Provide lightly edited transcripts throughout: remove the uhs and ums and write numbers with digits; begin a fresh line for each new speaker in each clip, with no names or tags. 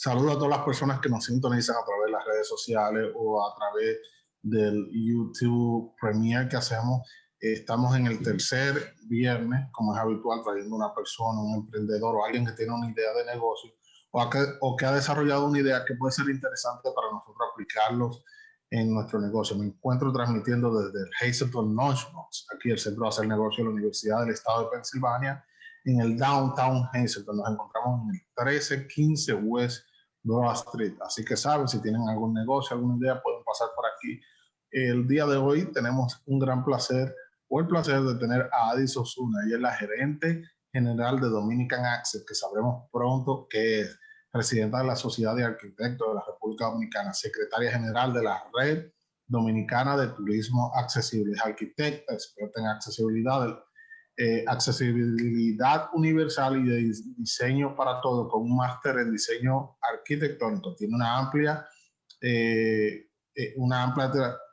Saludo a todas las personas que nos sintonizan a través de las redes sociales o a través del YouTube Premiere que hacemos. Estamos en el tercer viernes, como es habitual, trayendo una persona, un emprendedor o alguien que tiene una idea de negocio o que ha desarrollado una idea que puede ser interesante para nosotros aplicarlos en nuestro negocio. Me encuentro transmitiendo desde el Hazleton Launchbox, aquí el Centro de Hacer Negocio de la Universidad del Estado de Pensilvania, en el Downtown Hazleton. Nos encontramos en el 1315 West Broad Street. Así que saben, si tienen algún negocio, alguna idea, pueden pasar por aquí. El día de hoy tenemos un gran placer o el placer de tener a Adis Osuna. Ella es la gerente general de Dominican Access, que sabremos pronto que es presidenta de la Sociedad de Arquitectos de la República Dominicana, secretaria general de la Red Dominicana de Turismo Accesible, arquitecta, experta en accesibilidad universal y de diseño para todo, con un máster en diseño arquitectónico. Tiene una amplia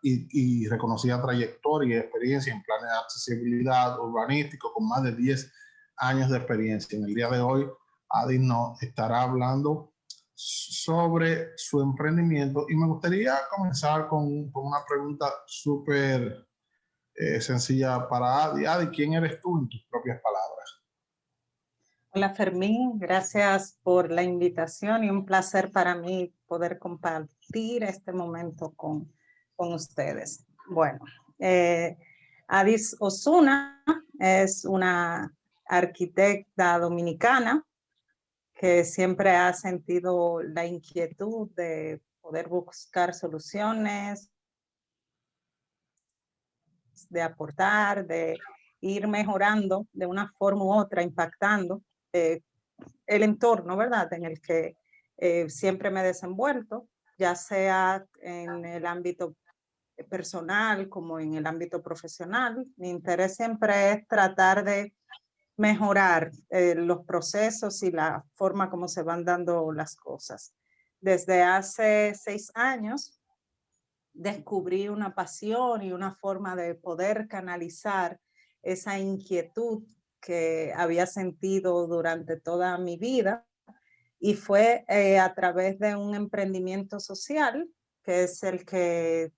y reconocida trayectoria y experiencia en planes de accesibilidad urbanístico, con más de 10 años de experiencia. En el día de hoy, Adi nos estará hablando sobre su emprendimiento y me gustaría comenzar con una pregunta súper sencilla para Adi. Adi, ¿quién eres tú en tus propias palabras?
Hola Fermín, gracias por la invitación y un placer para mí poder compartir este momento con ustedes. Bueno, Adis Osuna es una arquitecta dominicana que siempre ha sentido la inquietud de poder buscar soluciones, de aportar, de ir mejorando de una forma u otra, impactando el entorno, ¿verdad?, en el que siempre me he desenvuelto, ya sea en el ámbito personal como en el ámbito profesional. Mi interés siempre es tratar de mejorar los procesos y la forma como se van dando las cosas. Desde hace 6 años descubrí una pasión y una forma de poder canalizar esa inquietud que había sentido durante toda mi vida, y fue a través de un emprendimiento social, que es el que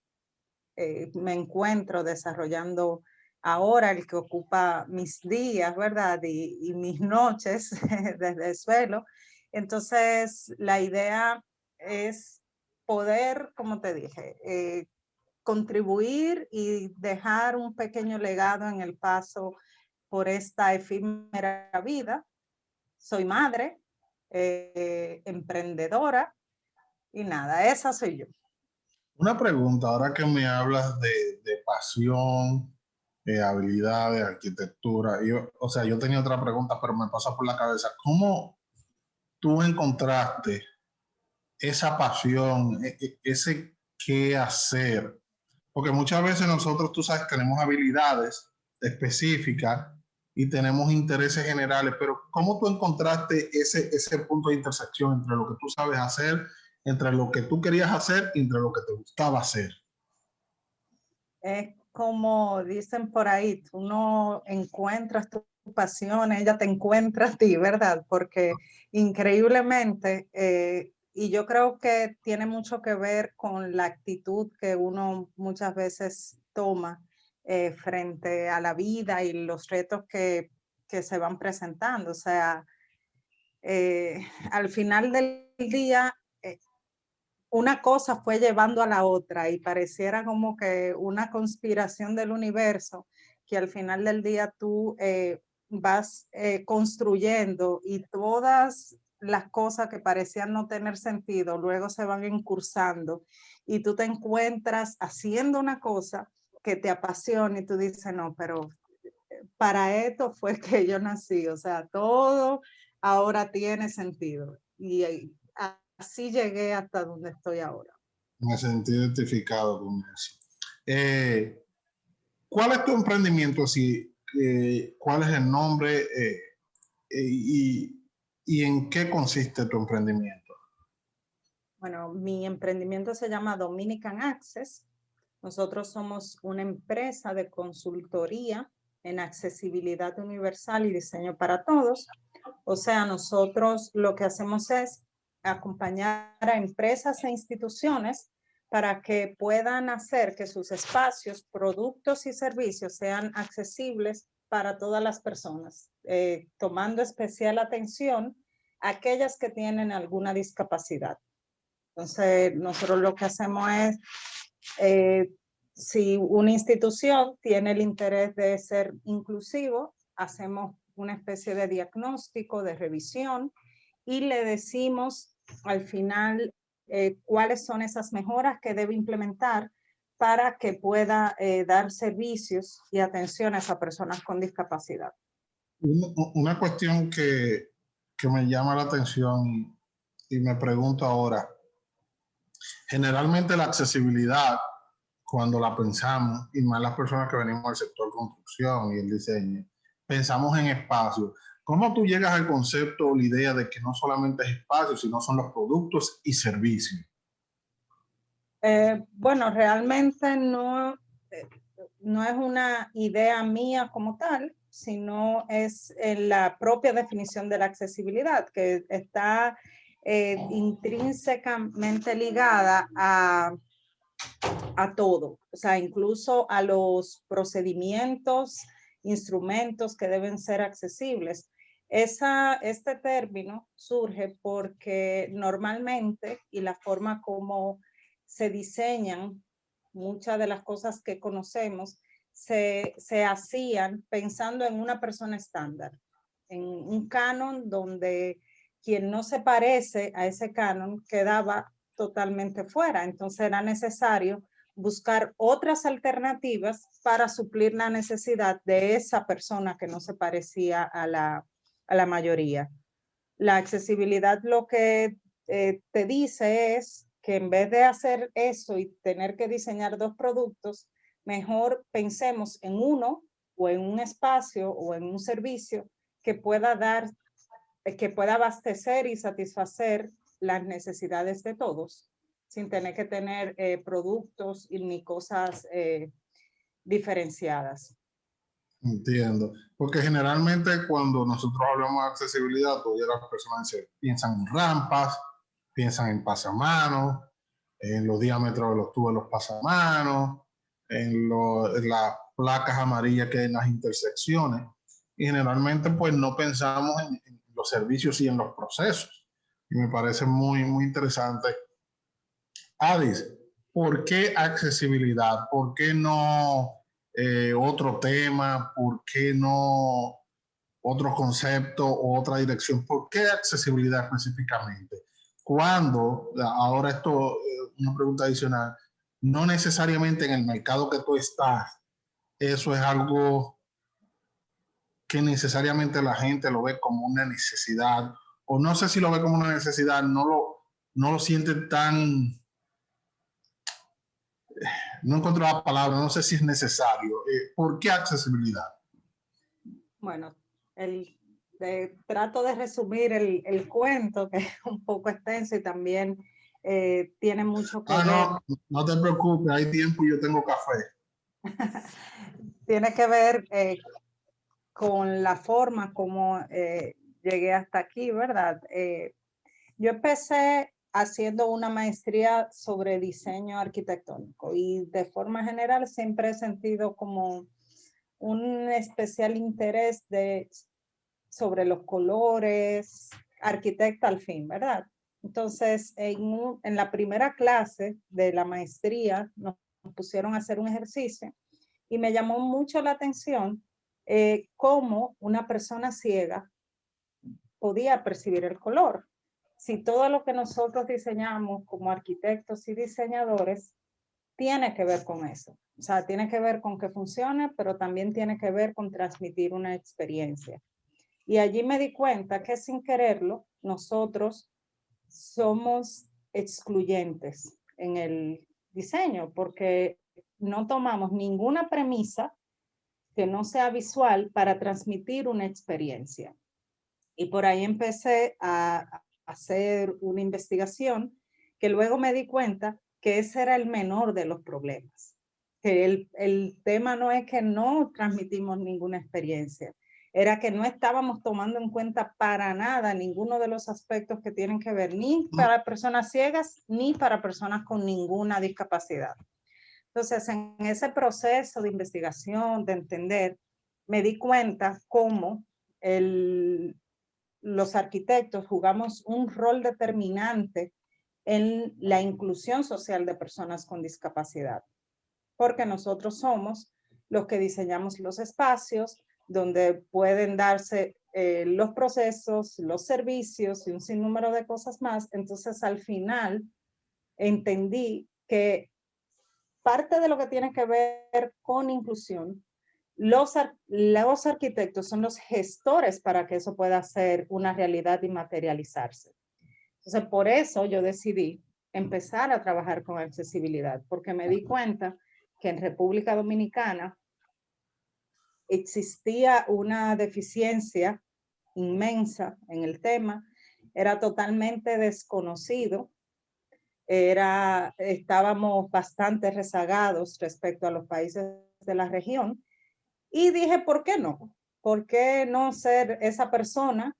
me encuentro desarrollando ahora, el que ocupa mis días, ¿verdad? Y mis noches desde el suelo. Entonces, la idea es poder, como te dije, contribuir y dejar un pequeño legado en el paso por esta efímera vida. Soy madre, emprendedora y nada, esa soy yo.
Una pregunta, ahora que me hablas de pasión, habilidades, arquitectura, yo tenía otra pregunta, pero me pasa por la cabeza. ¿Cómo tú encontraste esa pasión, ese qué hacer? Porque muchas veces nosotros, tú sabes, tenemos habilidades específicas y tenemos intereses generales, pero ¿cómo tú encontraste ese punto de intersección entre lo que tú sabes hacer, entre lo que tú querías hacer y entre lo que te gustaba hacer?
Es como dicen por ahí, tú no encuentras tu pasión, ella te encuentra a ti, ¿verdad? Porque increíblemente, y yo creo que tiene mucho que ver con la actitud que uno muchas veces toma frente a la vida y los retos que se van presentando. O sea, al final del día, una cosa fue llevando a la otra y pareciera como que una conspiración del universo, que al final del día tú vas construyendo, y todas las cosas que parecían no tener sentido luego se van encursando y tú te encuentras haciendo una cosa que te apasiona y tú dices, no, pero para esto fue que yo nací. O sea, todo ahora tiene sentido y así llegué hasta donde estoy ahora.
Me sentí identificado con eso. ¿Cuál es tu emprendimiento? Así, ¿cuál es el nombre y en qué consiste tu emprendimiento?
Bueno, mi emprendimiento se llama Dominican Access. Nosotros somos una empresa de consultoría en accesibilidad universal y diseño para todos. O sea, nosotros lo que hacemos es acompañar a empresas e instituciones para que puedan hacer que sus espacios, productos y servicios sean accesibles para todas las personas, tomando especial atención a aquellas que tienen alguna discapacidad. Entonces, nosotros lo que hacemos es, si una institución tiene el interés de ser inclusivo, hacemos una especie de diagnóstico, de revisión, y le decimos al final cuáles son esas mejoras que debe implementar para que pueda dar servicios y atenciones a personas con discapacidad.
Una cuestión que me llama la atención y me pregunto ahora, generalmente la accesibilidad, cuando la pensamos, y más las personas que venimos del sector construcción y el diseño, pensamos en espacio. ¿Cómo tú llegas al concepto o la idea de que no solamente es espacio, sino son los productos y servicios?
Bueno, realmente no es una idea mía como tal, sino es en la propia definición de la accesibilidad, que está intrínsecamente ligada a todo, o sea, incluso a los procedimientos, instrumentos que deben ser accesibles. Este término surge porque normalmente, y la forma como se diseñan muchas de las cosas que conocemos, se hacían pensando en una persona estándar, en un canon donde quien no se parece a ese canon quedaba totalmente fuera. Entonces era necesario buscar otras alternativas para suplir la necesidad de esa persona que no se parecía a la mayoría. La accesibilidad lo que te dice es que en vez de hacer eso y tener que diseñar dos productos, mejor pensemos en uno o en un espacio o en un servicio que pueda abastecer y satisfacer las necesidades de todos, sin tener que tener productos ni cosas diferenciadas.
Entiendo. Porque generalmente cuando nosotros hablamos de accesibilidad, todavía las personas piensan en rampas, piensan en pasamanos, en los diámetros de los tubos de los pasamanos, en las placas amarillas que hay en las intersecciones. Y generalmente pues no pensamos en los servicios y en los procesos. Y me parece muy, muy interesante. Adis, ¿por qué accesibilidad? ¿Por qué no otro tema? ¿Por qué no otro concepto o otra dirección? ¿Por qué accesibilidad específicamente? Cuando, ahora esto, una pregunta adicional, no necesariamente en el mercado que tú estás, eso es algo que necesariamente la gente lo ve como una necesidad, o no sé si lo ve como una necesidad, no lo sienten tan, no encuentro la palabra, no sé si es necesario. ¿Por qué accesibilidad?
Bueno, trato de resumir el cuento, que es un poco extenso y también tiene mucho que ver.
No te preocupes, hay tiempo y yo tengo café.
Tiene que ver con la forma como llegué hasta aquí, ¿verdad? Yo empecé haciendo una maestría sobre diseño arquitectónico y de forma general siempre he sentido como un especial interés sobre los colores, arquitecta al fin, ¿verdad? Entonces, en la primera clase de la maestría nos pusieron a hacer un ejercicio y me llamó mucho la atención cómo una persona ciega podía percibir el color. Si todo lo que nosotros diseñamos como arquitectos y diseñadores tiene que ver con eso. O sea, tiene que ver con que funcione, pero también tiene que ver con transmitir una experiencia. Y allí me di cuenta que sin quererlo, nosotros somos excluyentes en el diseño, porque no tomamos ninguna premisa que no sea visual para transmitir una experiencia. Y por ahí empecé a hacer una investigación que luego me di cuenta que ese era el menor de los problemas. Que el tema no es que no transmitimos ninguna experiencia, era que no estábamos tomando en cuenta para nada ninguno de los aspectos que tienen que ver ni para personas ciegas ni para personas con ninguna discapacidad. Entonces, en ese proceso de investigación, de entender, me di cuenta cómo los arquitectos jugamos un rol determinante en la inclusión social de personas con discapacidad, porque nosotros somos los que diseñamos los espacios donde pueden darse los procesos, los servicios y un sinnúmero de cosas más. Entonces, al final, entendí que parte de lo que tiene que ver con inclusión, los arquitectos son los gestores para que eso pueda ser una realidad y materializarse. Entonces, por eso yo decidí empezar a trabajar con accesibilidad, porque me di cuenta que en República Dominicana existía una deficiencia inmensa en el tema, era totalmente desconocido, estábamos bastante rezagados respecto a los países de la región, y dije, ¿por qué no? ¿Por qué no ser esa persona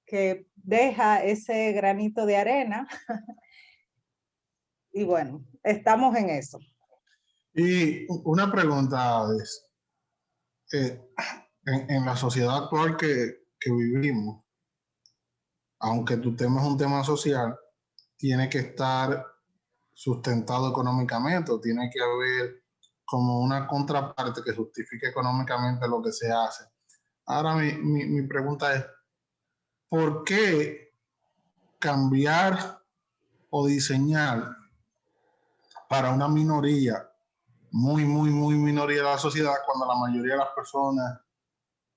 que deja ese granito de arena? Y bueno, estamos en eso.
Y una pregunta es, en la sociedad actual que vivimos, aunque tu tema es un tema social, tiene que estar sustentado económicamente, o tiene que haber como una contraparte que justifique económicamente lo que se hace. Ahora mi pregunta es, ¿por qué cambiar o diseñar para una minoría, muy minoría de la sociedad, cuando la mayoría de las personas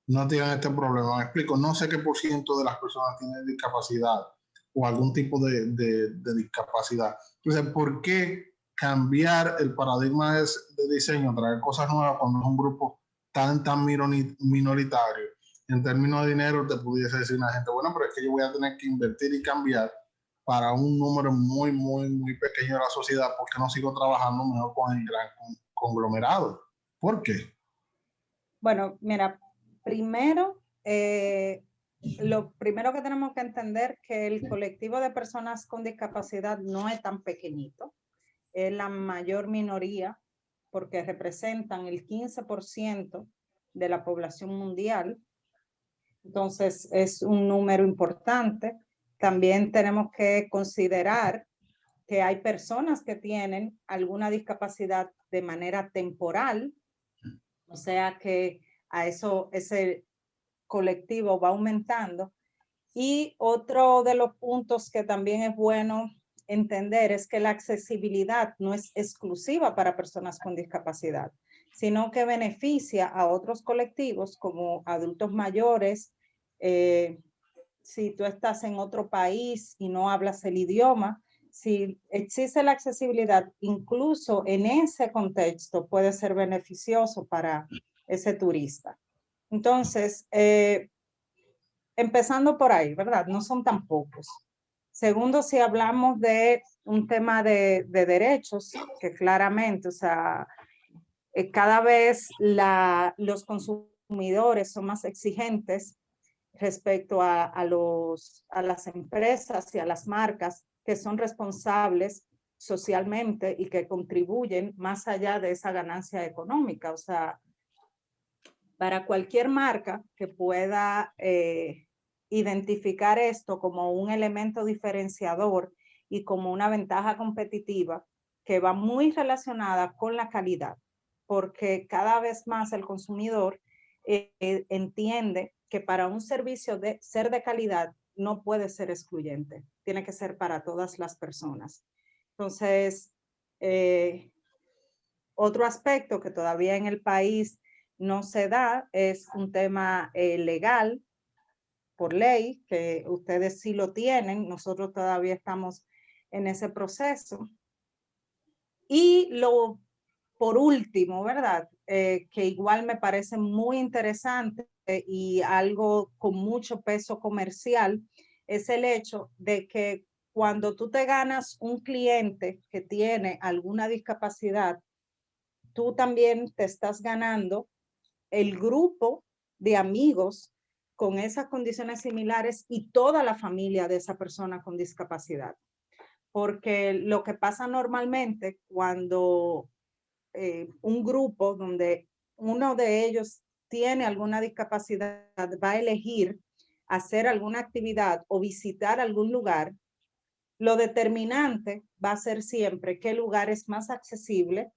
no tienen este problema? Me explico, no sé qué por ciento de las personas tienen discapacidad o algún tipo de discapacidad. Entonces, ¿por qué cambiar el paradigma de diseño, traer cosas nuevas cuando es un grupo tan minoritario? En términos de dinero, te pudiese decir una gente, bueno, pero es que yo voy a tener que invertir y cambiar para un número muy pequeño de la sociedad, porque no sigo trabajando mejor con el gran conglomerado. ¿Por qué?
Bueno, mira, primero, lo primero que tenemos que entender es que el colectivo de personas con discapacidad no es tan pequeñito, es la mayor minoría porque representan el 15% de la población mundial. Entonces, es un número importante. También tenemos que considerar que hay personas que tienen alguna discapacidad de manera temporal, o sea que a ese colectivo va aumentando. Y otro de los puntos que también es bueno entender es que la accesibilidad no es exclusiva para personas con discapacidad, sino que beneficia a otros colectivos como adultos mayores. Si tú estás en otro país y no hablas el idioma, si existe la accesibilidad, incluso en ese contexto puede ser beneficioso para ese turista. Entonces, empezando por ahí, ¿verdad? No son tan pocos. Segundo, si hablamos de un tema de derechos, que claramente, o sea, cada vez los consumidores son más exigentes respecto a las empresas y a las marcas que son responsables socialmente y que contribuyen más allá de esa ganancia económica. O sea, para cualquier marca que pueda identificar esto como un elemento diferenciador y como una ventaja competitiva que va muy relacionada con la calidad, porque cada vez más el consumidor entiende que para un servicio ser de calidad no puede ser excluyente, tiene que ser para todas las personas. Entonces, otro aspecto que todavía en el país no se da es un tema legal, por ley, que ustedes sí lo tienen, nosotros todavía estamos en ese proceso. Y por último, ¿verdad? Que igual me parece muy interesante y algo con mucho peso comercial, es el hecho de que cuando tú te ganas un cliente que tiene alguna discapacidad, tú también te estás ganando el grupo de amigos con esas condiciones similares y toda la familia de esa persona con discapacidad. Porque lo que pasa normalmente cuando un grupo donde uno de ellos tiene alguna discapacidad va a elegir hacer alguna actividad o visitar algún lugar, lo determinante va a ser siempre qué lugar es más accesible,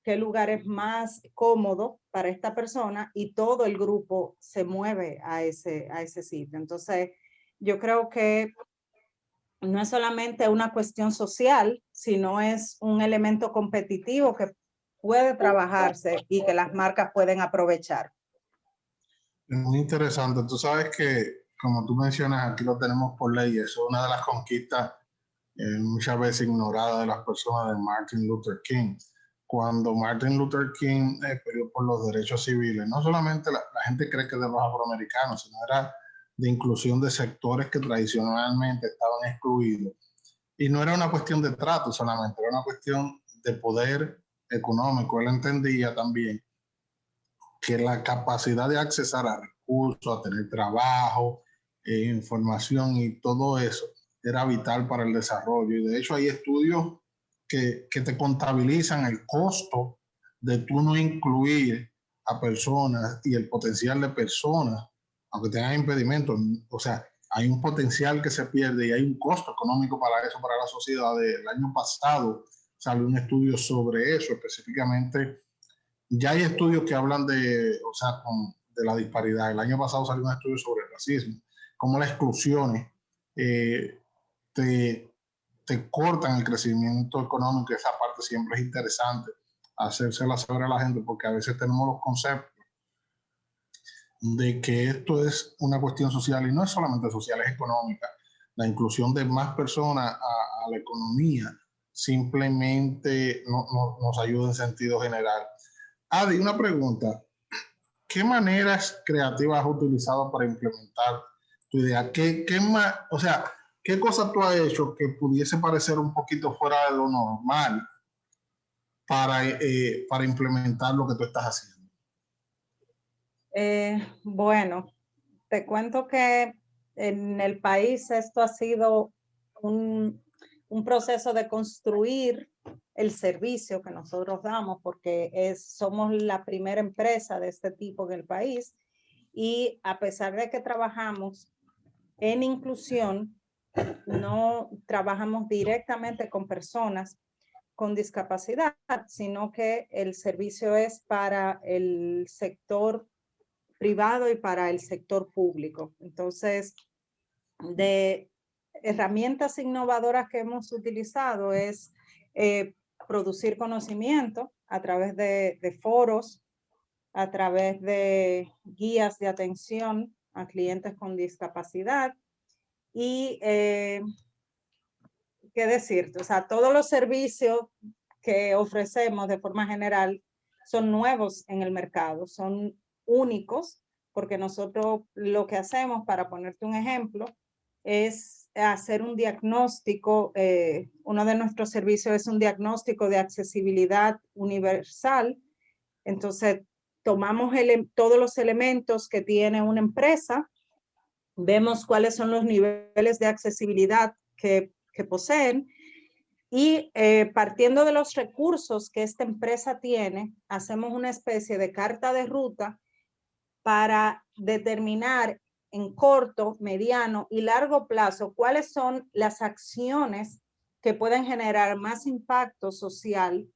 qué lugar es más cómodo para esta persona y todo el grupo se mueve a ese sitio. Entonces, yo creo que no es solamente una cuestión social, sino es un elemento competitivo que puede trabajarse y que las marcas pueden aprovechar.
Es muy interesante. Tú sabes que, como tú mencionas, aquí lo tenemos por ley. Eso es una de las conquistas muchas veces ignoradas de las personas de Martin Luther King. Cuando Martin Luther King peleó por los derechos civiles, no solamente la gente cree que es de los afroamericanos, sino era de inclusión de sectores que tradicionalmente estaban excluidos. Y no era una cuestión de trato solamente, era una cuestión de poder económico. Él entendía también que la capacidad de accesar a recursos, a tener trabajo, información y todo eso era vital para el desarrollo. Y de hecho hay estudios que te contabilizan el costo de tú no incluir a personas y el potencial de personas, aunque tengan impedimentos. O sea, hay un potencial que se pierde y hay un costo económico para eso, para la sociedad. El año pasado salió un estudio sobre eso, específicamente. Ya hay estudios que hablan de, o sea, de la disparidad. El año pasado salió un estudio sobre el racismo, cómo las exclusiones eh, te, te cortan el crecimiento económico. Esa parte siempre es interesante hacérsela saber a la gente, porque a veces tenemos los conceptos de que esto es una cuestión social y no es solamente social, es económica. La inclusión de más personas a la economía simplemente nos ayuda en sentido general. Adi, una pregunta. ¿Qué maneras creativas has utilizado para implementar tu idea? ¿Qué más, o sea, qué cosas tú has hecho que pudiese parecer un poquito fuera de lo normal para implementar lo que tú estás haciendo?
Bueno, te cuento que en el país esto ha sido un proceso de construir el servicio que nosotros damos, porque somos la primera empresa de este tipo en el país, y a pesar de que trabajamos en inclusión, no trabajamos directamente con personas con discapacidad, sino que el servicio es para el sector privado y para el sector público. Entonces, de herramientas innovadoras que hemos utilizado es producir conocimiento a través de foros, a través de guías de atención a clientes con discapacidad y qué decirte, o sea, todos los servicios que ofrecemos de forma general son nuevos en el mercado, son únicos, porque nosotros lo que hacemos, para ponerte un ejemplo, es hacer un diagnóstico. Uno de nuestros servicios es un diagnóstico de accesibilidad universal. Entonces, tomamos todos los elementos que tiene una empresa, vemos cuáles son los niveles de accesibilidad que poseen, y partiendo de los recursos que esta empresa tiene, hacemos una especie de carta de ruta para determinar en corto, mediano y largo plazo cuáles son las acciones que pueden generar más impacto social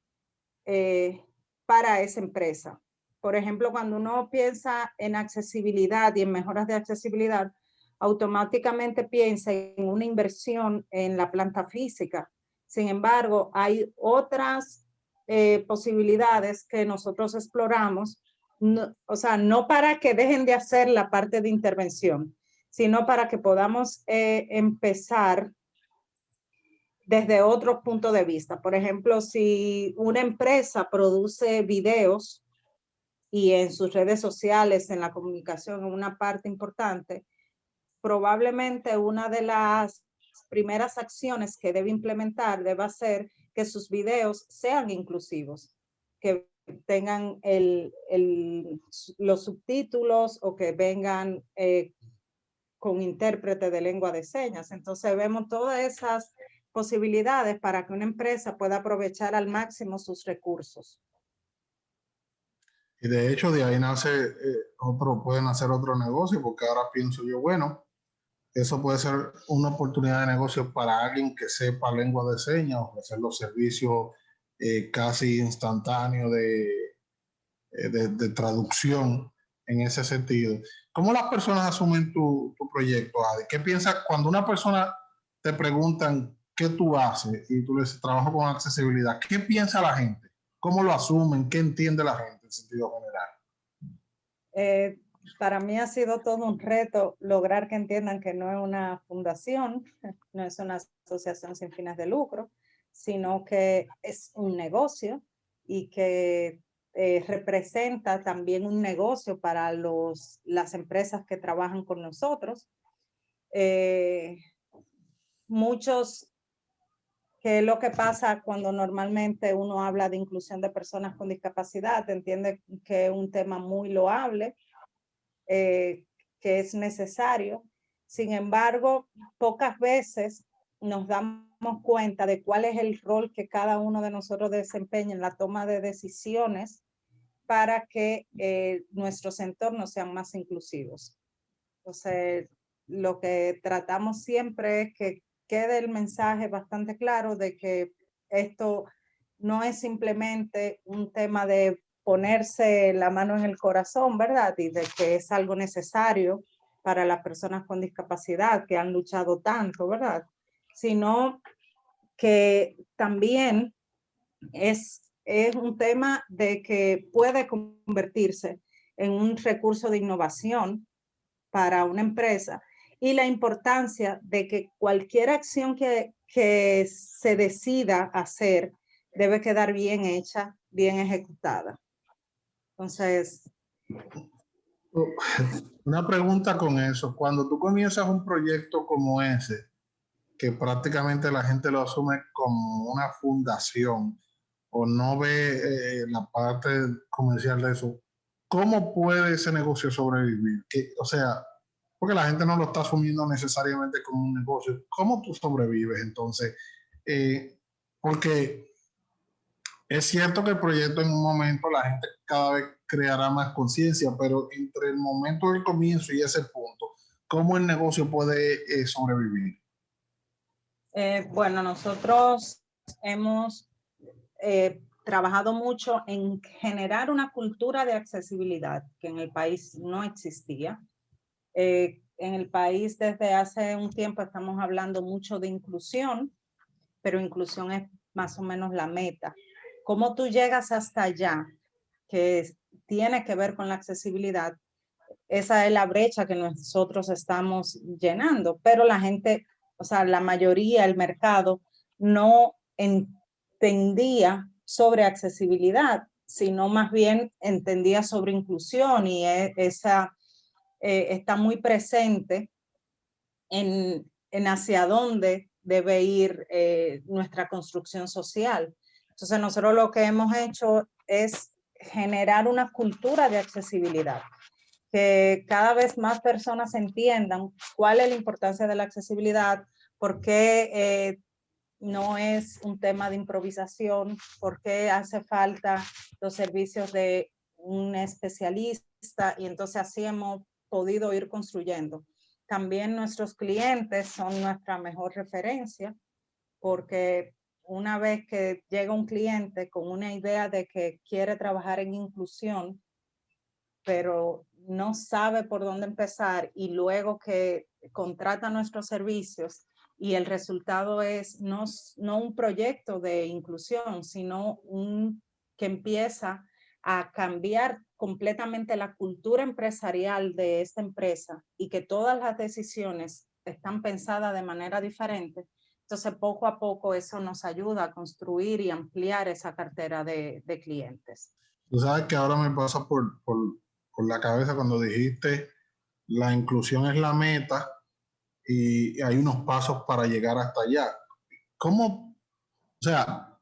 para esa empresa. Por ejemplo, cuando uno piensa en accesibilidad y en mejoras de accesibilidad, automáticamente piensa en una inversión en la planta física. Sin embargo, hay otras posibilidades que nosotros exploramos, no, o sea, no para que dejen de hacer la parte de intervención, sino para que podamos empezar desde otro punto de vista. Por ejemplo, si una empresa produce videos y en sus redes sociales, en la comunicación, en una parte importante, probablemente una de las primeras acciones que debe implementar deba ser que sus videos sean inclusivos, que tengan los subtítulos o que vengan con intérprete de lengua de señas. Entonces vemos todas esas posibilidades para que una empresa pueda aprovechar al máximo sus recursos.
Y de hecho de ahí nace pueden hacer otro negocio, porque ahora pienso yo, bueno, eso puede ser una oportunidad de negocio para alguien que sepa lengua de señas, ofrecer los servicios casi instantáneos de traducción en ese sentido. ¿Cómo las personas asumen tu proyecto, Adi? ¿Qué piensas cuando una persona te preguntan qué tú haces y tú le dices trabajo con accesibilidad? ¿Qué piensa la gente? ¿Cómo lo asumen? ¿Qué entiende la gente en sentido general?
Para mí ha sido todo un reto lograr que entiendan que no es una fundación, no es una asociación sin fines de lucro, sino que es un negocio y que representa también un negocio para las empresas que trabajan con nosotros. Muchos, que es lo que pasa cuando normalmente uno habla de inclusión de personas con discapacidad, entiende que es un tema muy loable, que es necesario. Sin embargo, pocas veces nos damos cuenta de cuál es el rol que cada uno de nosotros desempeña en la toma de decisiones para que nuestros entornos sean más inclusivos. Entonces, lo que tratamos siempre es que quede el mensaje bastante claro de que esto no es simplemente un tema de ponerse la mano en el corazón, ¿verdad? Y de que es algo necesario para las personas con discapacidad que han luchado tanto, ¿verdad? Sino que también es un tema de que puede convertirse en un recurso de innovación para una empresa y la importancia de que cualquier acción que se decida hacer debe quedar bien hecha, bien ejecutada. Entonces,
una pregunta con eso. Cuando tú comienzas un proyecto como ese, que prácticamente la gente lo asume como una fundación o no ve la parte comercial de eso, ¿cómo puede ese negocio sobrevivir? O sea, porque la gente no lo está asumiendo necesariamente como un negocio. ¿Cómo tú sobrevives entonces? Porque es cierto que el proyecto en un momento la gente cada vez creará más conciencia, pero entre el momento del comienzo y ese punto, ¿cómo el negocio puede sobrevivir?
Bueno, nosotros hemos trabajado mucho en generar una cultura de accesibilidad que en el país no existía. En el país desde hace un tiempo estamos hablando mucho de inclusión, pero inclusión es más o menos la meta. ¿Cómo tú llegas hasta allá? Que tiene que ver con la accesibilidad. Esa es la brecha que nosotros estamos llenando, pero la gente, o sea, la mayoría, el mercado, no entendía sobre accesibilidad, sino más bien entendía sobre inclusión y esa está muy presente en hacia dónde debe ir nuestra construcción social. Entonces nosotros lo que hemos hecho es generar una cultura de accesibilidad, que cada vez más personas entiendan cuál es la importancia de la accesibilidad, por qué no es un tema de improvisación, por qué hace falta los servicios de un especialista, y entonces así hemos podido ir construyendo. También nuestros clientes son nuestra mejor referencia, porque una vez que llega un cliente con una idea de que quiere trabajar en inclusión, pero no sabe por dónde empezar, y luego que contrata nuestros servicios y el resultado es no un proyecto de inclusión, sino que empieza a cambiar completamente la cultura empresarial de esta empresa y que todas las decisiones están pensadas de manera diferente. Entonces, poco a poco eso nos ayuda a construir y ampliar esa cartera de clientes.
Tú sabes que ahora me pasa por la cabeza cuando dijiste la inclusión es la meta y hay unos pasos para llegar hasta allá. ¿Cómo? O sea,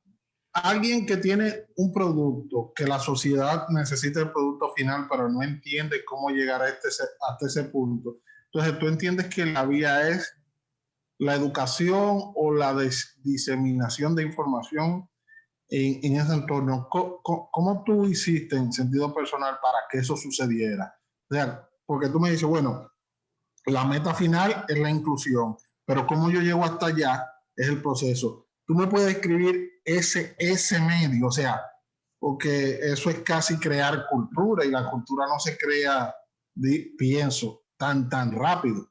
alguien que tiene un producto, que la sociedad necesita el producto final, pero no entiende cómo llegar hasta ese punto. Entonces tú entiendes que la vía es la educación o la diseminación de información en ese entorno. ¿Cómo tú hiciste en sentido personal para que eso sucediera? O sea, porque tú me dices, bueno, la meta final es la inclusión, pero cómo yo llego hasta allá es el proceso. Tú me puedes escribir ese medio, o sea, porque eso es casi crear cultura y la cultura no se crea, pienso, tan rápido.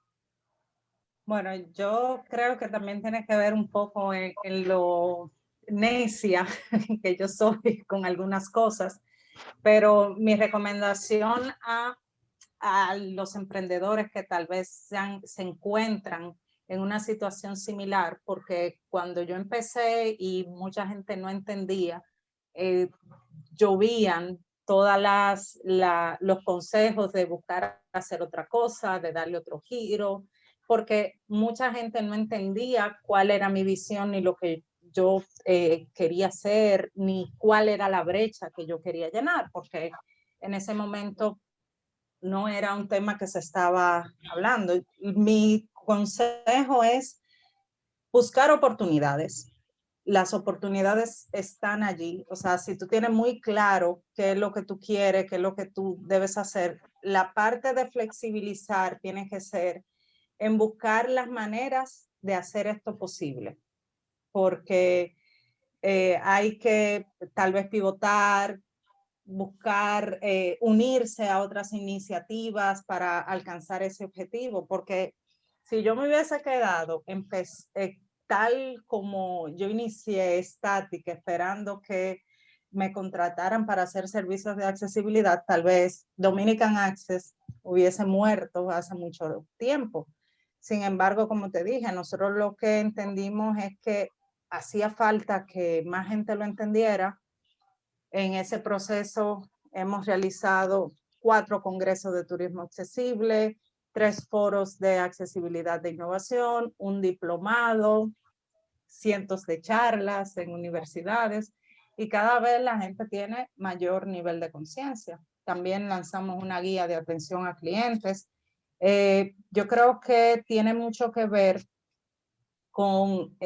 Bueno, yo creo que también tiene que ver un poco en lo necia que yo soy con algunas cosas, pero mi recomendación a los emprendedores que tal vez se encuentran en una situación similar, porque cuando yo empecé y mucha gente no entendía, llovían todas los consejos de buscar hacer otra cosa, de darle otro giro, porque mucha gente no entendía cuál era mi visión ni lo que yo quería hacer, ni cuál era la brecha que yo quería llenar, porque en ese momento no era un tema que se estaba hablando. Mi consejo es buscar oportunidades. Las oportunidades están allí. O sea, si tú tienes muy claro qué es lo que tú quieres, qué es lo que tú debes hacer, la parte de flexibilizar tiene que ser en buscar las maneras de hacer esto posible, porque hay que tal vez pivotar, buscar unirse a otras iniciativas para alcanzar ese objetivo, porque si yo me hubiese quedado tal como yo inicié, estática, esperando que me contrataran para hacer servicios de accesibilidad, tal vez Dominican Access hubiese muerto hace mucho tiempo. Sin embargo, como te dije, nosotros lo que entendimos es que hacía falta que más gente lo entendiera. En ese proceso hemos realizado 4 congresos de turismo accesible, 3 foros de accesibilidad de innovación, un diplomado, cientos de charlas en universidades, y cada vez la gente tiene mayor nivel de conciencia. También lanzamos una guía de atención a clientes. Yo creo que tiene mucho que ver con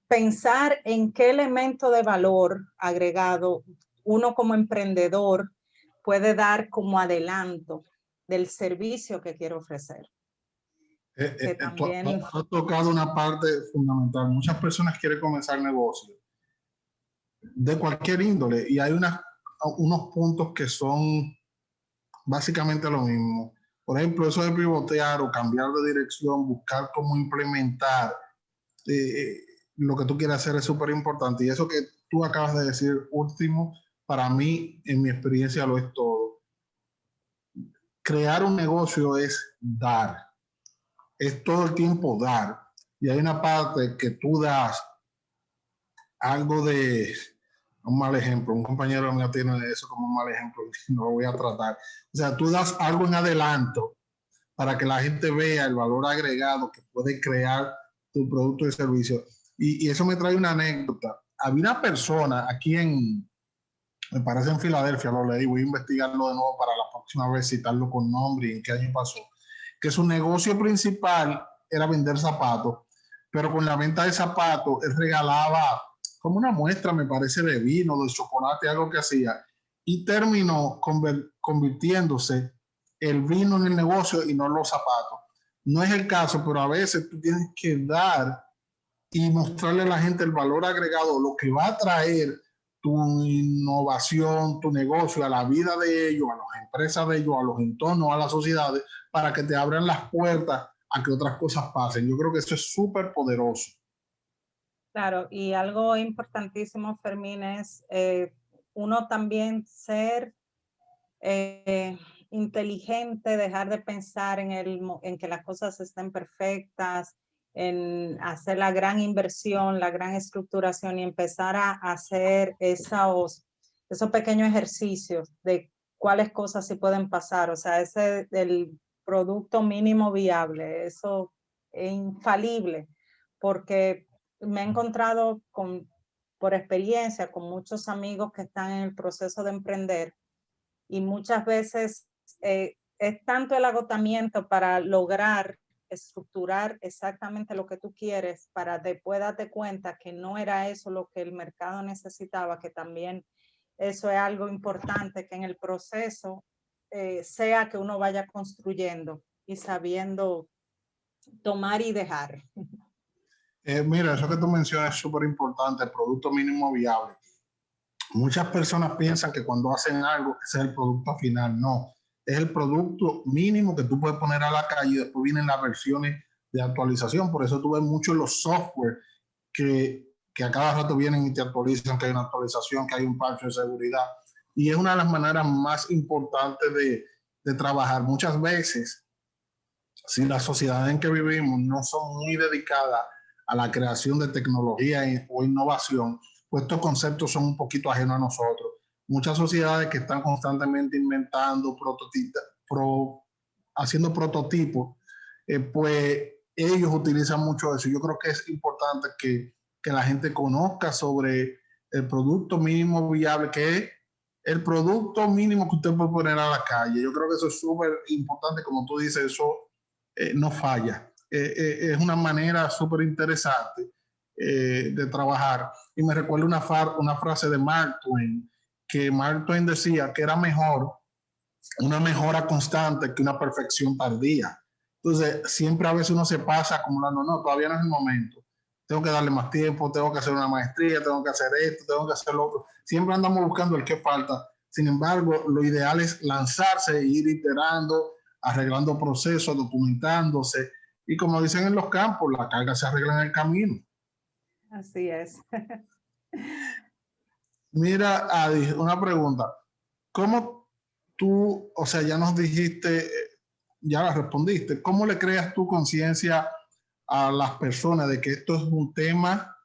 pensar en qué elemento de valor agregado uno como emprendedor puede dar como adelanto del servicio que quiere ofrecer. Que también...
Has tocado una parte fundamental. Muchas personas quieren comenzar negocios de cualquier índole y hay unos puntos que son básicamente lo mismo. Por ejemplo, eso de pivotear o cambiar de dirección, buscar cómo implementar eh, lo que tú quieres hacer es súper importante. Y eso que tú acabas de decir último, para mí, en mi experiencia, lo es todo. Crear un negocio es dar, es todo el tiempo dar. Y hay una parte que tú das algo de un mal ejemplo. Un compañero mío tiene eso como un mal ejemplo, no lo voy a tratar. O sea, tú das algo en adelanto para que la gente vea el valor agregado que puede crear tu producto y servicio. Y eso me trae una anécdota. Había una persona aquí me parece en Filadelfia, lo leí, voy a investigarlo de nuevo para la próxima vez, citarlo con nombre y en qué año pasó, que su negocio principal era vender zapatos, pero con la venta de zapatos él regalaba como una muestra, me parece, de vino, de chocolate, algo que hacía, y terminó convirtiéndose el vino en el negocio y no los zapatos. No es el caso, pero a veces tú tienes que dar y mostrarle a la gente el valor agregado, lo que va a traer tu innovación, tu negocio a la vida de ellos, a las empresas de ellos, a los entornos, a las sociedades, para que te abran las puertas a que otras cosas pasen. Yo creo que eso es súper poderoso.
Claro, y algo importantísimo, Fermín, es uno también ser inteligente, dejar de pensar en que las cosas estén perfectas, en hacer la gran inversión, la gran estructuración y empezar a hacer esos pequeños ejercicios de cuáles cosas sí pueden pasar. O sea, ese del producto mínimo viable, eso es infalible, porque me he encontrado con por experiencia con muchos amigos que están en el proceso de emprender, y muchas veces es tanto el agotamiento para lograr estructurar exactamente lo que tú quieres para después darte cuenta que no era eso lo que el mercado necesitaba, que también eso es algo importante, que en el proceso sea que uno vaya construyendo y sabiendo tomar y dejar.
Mira, eso que tú mencionas es súper importante, el producto mínimo viable. Muchas personas piensan que cuando hacen algo, ese es el producto final. No, es el producto mínimo que tú puedes poner a la calle y después vienen las versiones de actualización. Por eso tú ves mucho los software que a cada rato vienen y te actualizan, que hay una actualización, que hay un parche de seguridad. Y es una de las maneras más importantes de trabajar. Muchas veces, si la sociedad en que vivimos no son muy dedicadas a la creación de tecnología o innovación, pues estos conceptos son un poquito ajenos a nosotros. Muchas sociedades que están constantemente inventando, haciendo prototipos, pues ellos utilizan mucho eso. Yo creo que es importante que la gente conozca sobre el producto mínimo viable, que es el producto mínimo que usted puede poner a la calle. Yo creo que eso es súper importante, como tú dices, eso no falla. Es una manera súper interesante de trabajar. Y me recuerda una frase de Mark Twain, que Mark Twain decía que era mejor una mejora constante que una perfección tardía. Entonces, siempre a veces uno se pasa acumulando, no, todavía no es el momento. Tengo que darle más tiempo, tengo que hacer una maestría, tengo que hacer esto, tengo que hacer lo otro. Siempre andamos buscando el que falta. Sin embargo, lo ideal es lanzarse e ir iterando, arreglando procesos, documentándose. Y como dicen en los campos, la carga se arregla en el camino.
Así es.
Mira, Adi, una pregunta. ¿Cómo tú, o sea, ya nos dijiste, ya la respondiste, ¿cómo le creas tu conciencia a las personas de que esto es un tema,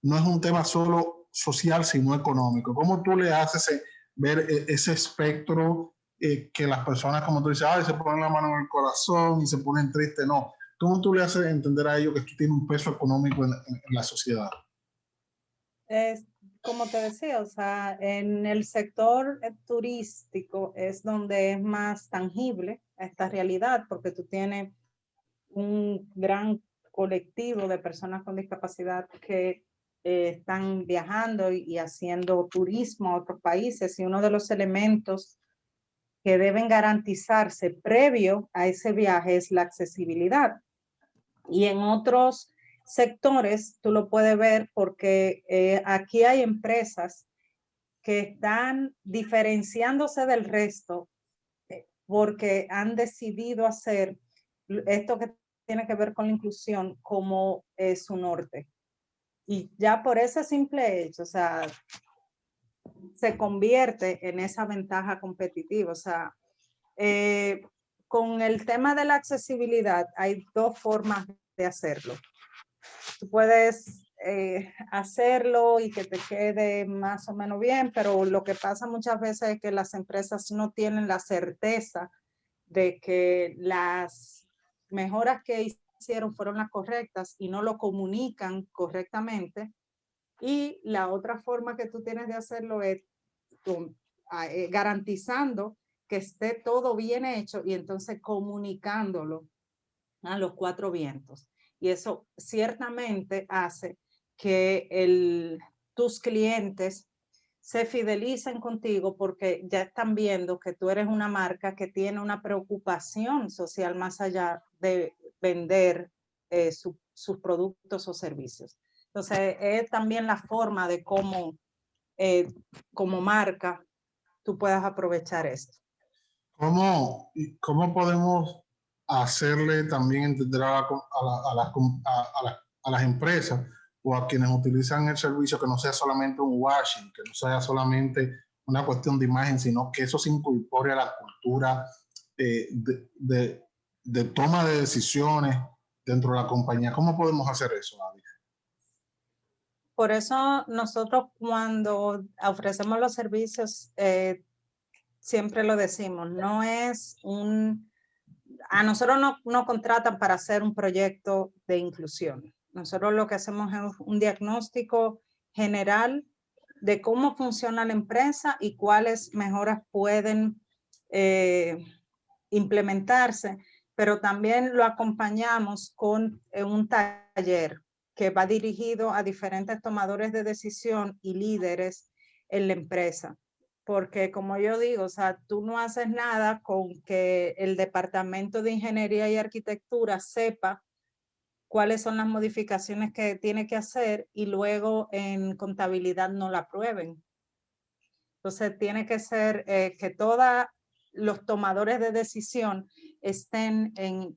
no es un tema solo social, sino económico? ¿Cómo tú le haces ver ese espectro que las personas, como tú dices, ay, se ponen la mano en el corazón y se ponen tristes? No. ¿Cómo tú le haces entender a ellos que esto tiene un peso económico en la sociedad?
Es, como te decía, o sea, en el sector turístico es donde es más tangible esta realidad, porque tú tienes un gran colectivo de personas con discapacidad que están viajando y haciendo turismo a otros países, y uno de los elementos que deben garantizarse previo a ese viaje es la accesibilidad. Y en otros sectores tú lo puedes ver porque aquí hay empresas que están diferenciándose del resto porque han decidido hacer esto que tiene que ver con la inclusión como su norte. Y ya por ese simple hecho, o sea, se convierte en esa ventaja competitiva. O sea, con el tema de la accesibilidad hay dos formas de hacerlo. Tú puedes hacerlo y que te quede más o menos bien, pero lo que pasa muchas veces es que las empresas no tienen la certeza de que las mejoras que hicieron fueron las correctas y no lo comunican correctamente. Y la otra forma que tú tienes de hacerlo es garantizando que esté todo bien hecho y entonces comunicándolo a los cuatro vientos. Y eso ciertamente hace que tus clientes se fidelicen contigo porque ya están viendo que tú eres una marca que tiene una preocupación social más allá de vender sus productos o servicios. Entonces, es también la forma de cómo, como marca, tú puedas aprovechar esto.
¿Cómo podemos hacerle también entender a las empresas o a quienes utilizan el servicio que no sea solamente un washing, que no sea solamente una cuestión de imagen, sino que eso se incorpore a la cultura de toma de decisiones dentro de la compañía? ¿Cómo podemos hacer eso, Adi?
Por eso nosotros cuando ofrecemos los servicios, siempre lo decimos, no es a nosotros no contratan para hacer un proyecto de inclusión. Nosotros lo que hacemos es un diagnóstico general de cómo funciona la empresa y cuáles mejoras pueden implementarse, pero también lo acompañamos con un taller que va dirigido a diferentes tomadores de decisión y líderes en la empresa. Porque como yo digo, o sea, tú no haces nada con que el departamento de ingeniería y arquitectura sepa cuáles son las modificaciones que tiene que hacer y luego en contabilidad no la aprueben. Entonces tiene que ser que todos los tomadores de decisión estén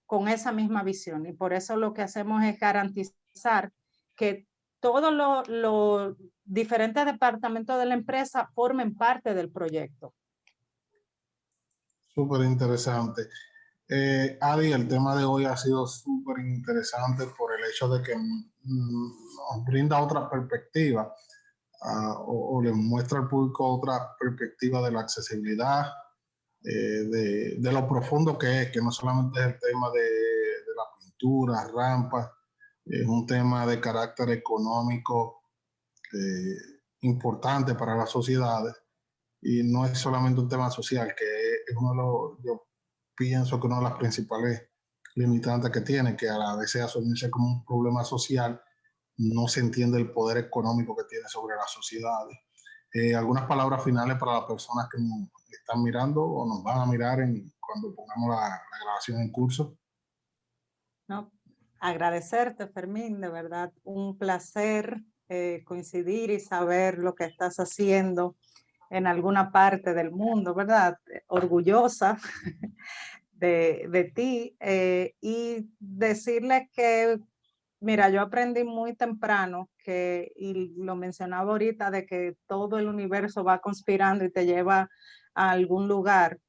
con esa misma visión, y por eso lo que hacemos es garantizar que todos los diferentes departamentos de la empresa formen parte del proyecto.
Súper interesante. Adi, el tema de hoy ha sido súper interesante por el hecho de que nos brinda otra perspectiva o le muestra al público otra perspectiva de la accesibilidad, de lo profundo que es, que no solamente es el tema de la pintura, rampas, es un tema de carácter económico importante para las sociedades, y no es solamente un tema social, que es uno de los, yo pienso que una de las principales limitantes que tiene, que a la vez se asumirse como un problema social, no se entiende el poder económico que tiene sobre las sociedades. Algunas palabras finales para las personas que nos están mirando o nos van a mirar cuando pongamos la grabación en curso.
No, agradecerte, Fermín, de verdad, un placer coincidir y saber lo que estás haciendo en alguna parte del mundo, ¿verdad? Orgullosa de ti, y decirles que, mira, yo aprendí muy temprano que, y lo mencionaba ahorita, de que todo el universo va conspirando y te lleva a algún lugar,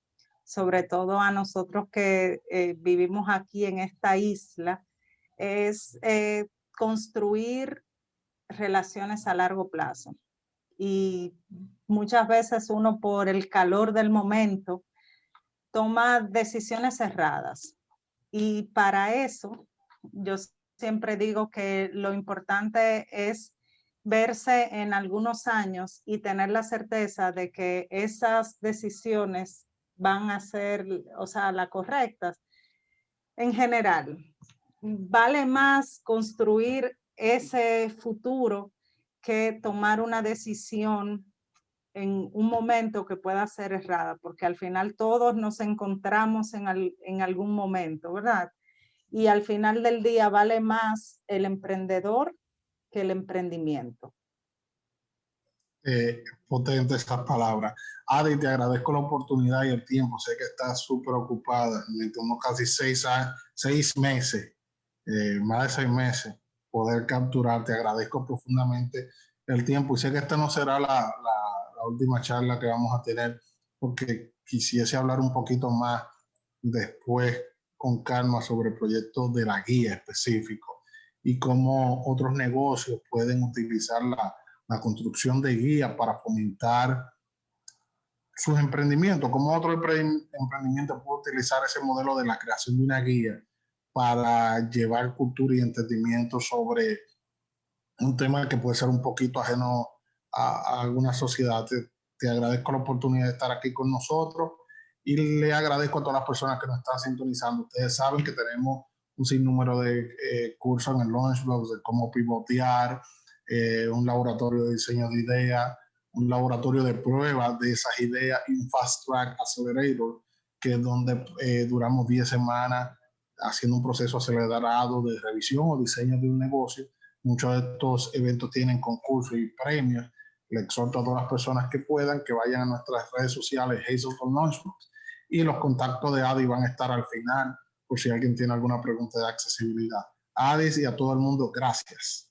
sobre todo a nosotros que vivimos aquí en esta isla, es construir relaciones a largo plazo. Y muchas veces uno, por el calor del momento, toma decisiones erradas. Y para eso, yo siempre digo que lo importante es verse en algunos años y tener la certeza de que esas decisiones van a ser, o sea, las correctas. En general, vale más construir ese futuro que tomar una decisión en un momento que pueda ser errada, porque al final todos nos encontramos en algún momento, ¿verdad? Y al final del día vale más el emprendedor que el emprendimiento.
Potente esas palabras. Adi, te agradezco la oportunidad y el tiempo. Sé que estás súper ocupada. Me tomó casi 6 meses, más de 6 meses, poder capturar. Te agradezco profundamente el tiempo, y sé que esta no será la última charla que vamos a tener, porque quisiese hablar un poquito más después con calma sobre el proyecto de la guía específico y cómo otros negocios pueden utilizar la construcción de guías para fomentar sus emprendimientos, como otro emprendimiento puede utilizar ese modelo de la creación de una guía para llevar cultura y entendimiento sobre un tema que puede ser un poquito ajeno a alguna sociedad. Te agradezco la oportunidad de estar aquí con nosotros y le agradezco a todas las personas que nos están sintonizando. Ustedes saben que tenemos un sinnúmero de cursos en el Launchblocks de cómo pivotear, un laboratorio de diseño de ideas, un laboratorio de pruebas de esas ideas y un Fast Track Accelerator, que es donde duramos 10 semanas haciendo un proceso acelerado de revisión o diseño de un negocio. Muchos de estos eventos tienen concursos y premios. Le exhorto a todas las personas que puedan que vayan a nuestras redes sociales, Hazelton Launchblocks, y los contactos de Adi van a estar al final por si alguien tiene alguna pregunta de accesibilidad. Adi, y a todo el mundo, gracias.